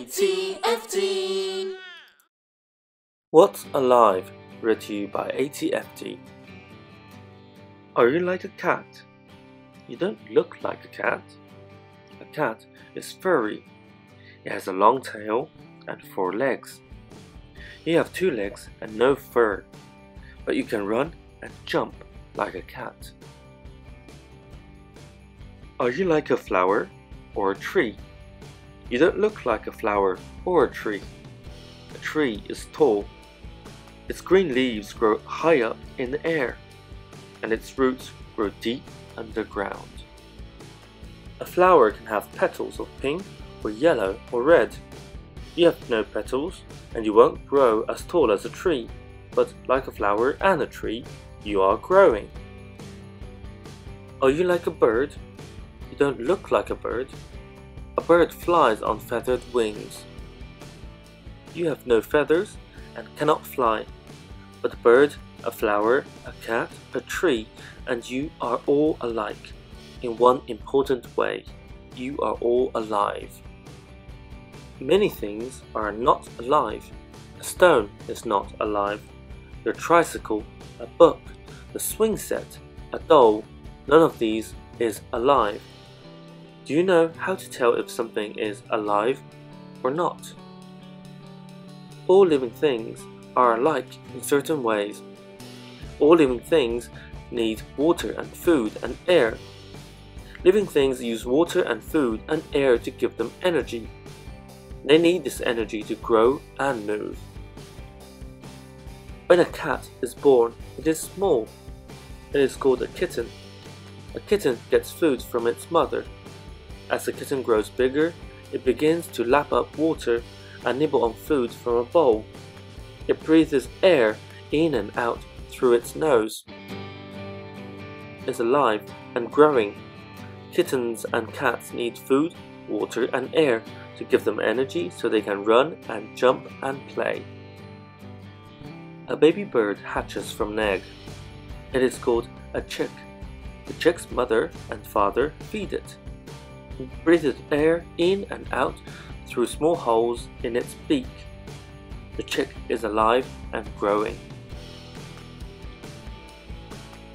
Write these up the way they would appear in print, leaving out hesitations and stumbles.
ATFT. What's Alive? Read to you by ATFT. Are you like a cat? You don't look like a cat. A cat is furry. It has a long tail and 4 legs. You have 2 legs and no fur, but you can run and jump like a cat. Are you like a flower or a tree? You don't look like a flower or a tree. A tree is tall. Its green leaves grow high up in the air, and its roots grow deep underground. A flower can have petals of pink or yellow or red. You have no petals, and you won't grow as tall as a tree, but like a flower and a tree, you are growing. Are you like a bird? You don't look like a bird. A bird flies on feathered wings. You have no feathers and cannot fly, but a bird, a flower, a cat, a tree, and you are all alike. In one important way, you are all alive. Many things are not alive. A stone is not alive. Your tricycle, a book, the swing set, a doll, none of these is alive. Do you know how to tell if something is alive or not? All living things are alike in certain ways. All living things need water and food and air. Living things use water and food and air to give them energy. They need this energy to grow and move. When a cat is born, it is small. It is called a kitten. A kitten gets food from its mother. As the kitten grows bigger, it begins to lap up water and nibble on food from a bowl. It breathes air in and out through its nose. It's alive and growing. Kittens and cats need food, water and air to give them energy so they can run and jump and play. A baby bird hatches from an egg. It is called a chick. The chick's mother and father feed it. It breathes air in and out through small holes in its beak. The chick is alive and growing.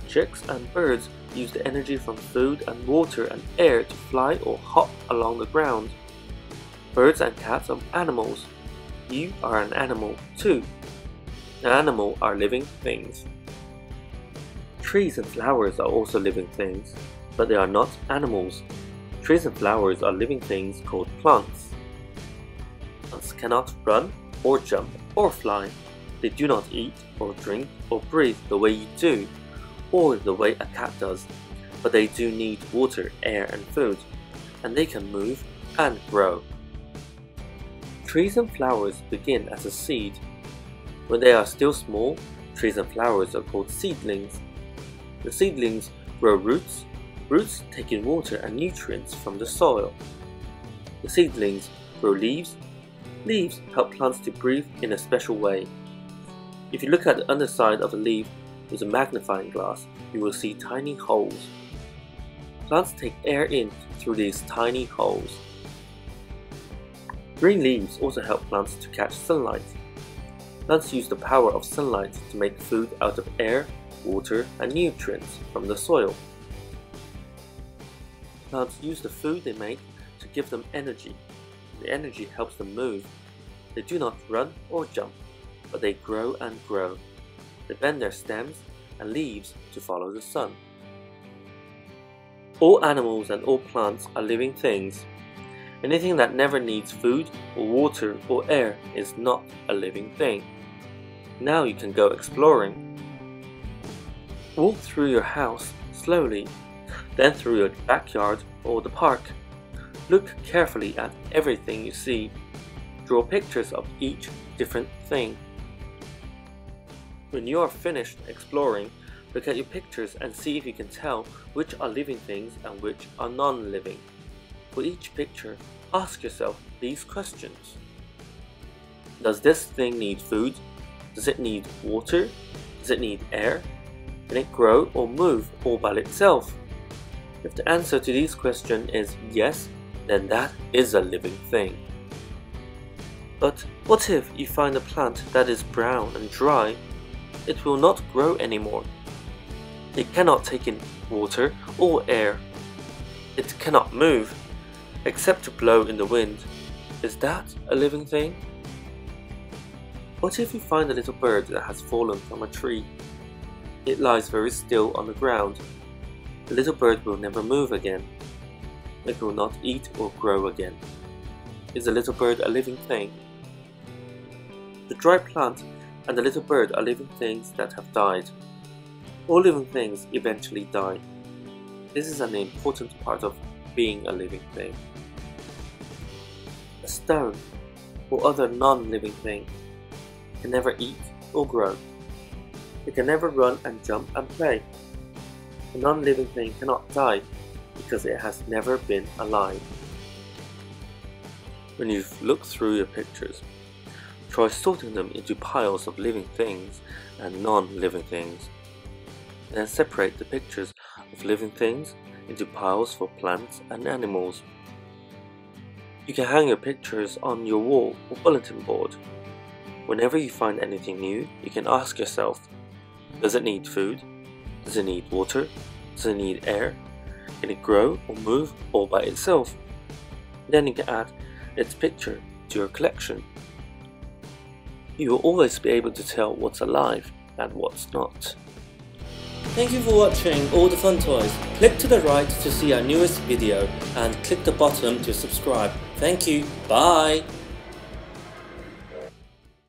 Chicks and birds use the energy from food and water and air to fly or hop along the ground. Birds and cats are animals. You are an animal too. An animal are living things. Trees and flowers are also living things, but they are not animals. Trees and flowers are living things called plants. Plants cannot run or jump or fly. They do not eat or drink or breathe the way you do, or the way a cat does, but they do need water, air and food, and they can move and grow. Trees and flowers begin as a seed. When they are still small, trees and flowers are called seedlings. The seedlings grow roots. Roots take in water and nutrients from the soil. The seedlings grow leaves. Leaves help plants to breathe in a special way. If you look at the underside of a leaf with a magnifying glass, you will see tiny holes. Plants take air in through these tiny holes. Green leaves also help plants to catch sunlight. Plants use the power of sunlight to make food out of air, water, and nutrients from the soil. Plants use the food they make to give them energy. The energy helps them move. They do not run or jump, but they grow and grow. They bend their stems and leaves to follow the sun. All animals and all plants are living things. Anything that never needs food or water or air is not a living thing. Now you can go exploring. Walk through your house slowly, then through your backyard or the park. Look carefully at everything you see. Draw pictures of each different thing. When you are finished exploring, look at your pictures and see if you can tell which are living things and which are non-living. For each picture, ask yourself these questions. Does this thing need food? Does it need water? Does it need air? Can it grow or move all by itself? If the answer to these questions is yes, then that is a living thing. But what if you find a plant that is brown and dry? It will not grow anymore. It cannot take in water or air. It cannot move, except to blow in the wind. Is that a living thing? What if you find a little bird that has fallen from a tree? It lies very still on the ground. The little bird will never move again. It will not eat or grow again. Is the little bird a living thing? The dry plant and the little bird are living things that have died. All living things eventually die. This is an important part of being a living thing. A stone or other non-living thing can never eat or grow. It can never run and jump and play. A non-living thing cannot die because it has never been alive. When you've looked through your pictures, try sorting them into piles of living things and non-living things. Then separate the pictures of living things into piles for plants and animals. You can hang your pictures on your wall or bulletin board. Whenever you find anything new, you can ask yourself, does it need food? Does it need water? Does it need air? Can it grow or move all by itself? Then you can add its picture to your collection. You will always be able to tell what's alive and what's not. Thank you for watching all the fun toys. Click to the right to see our newest video and click the bottom to subscribe. Thank you. Bye.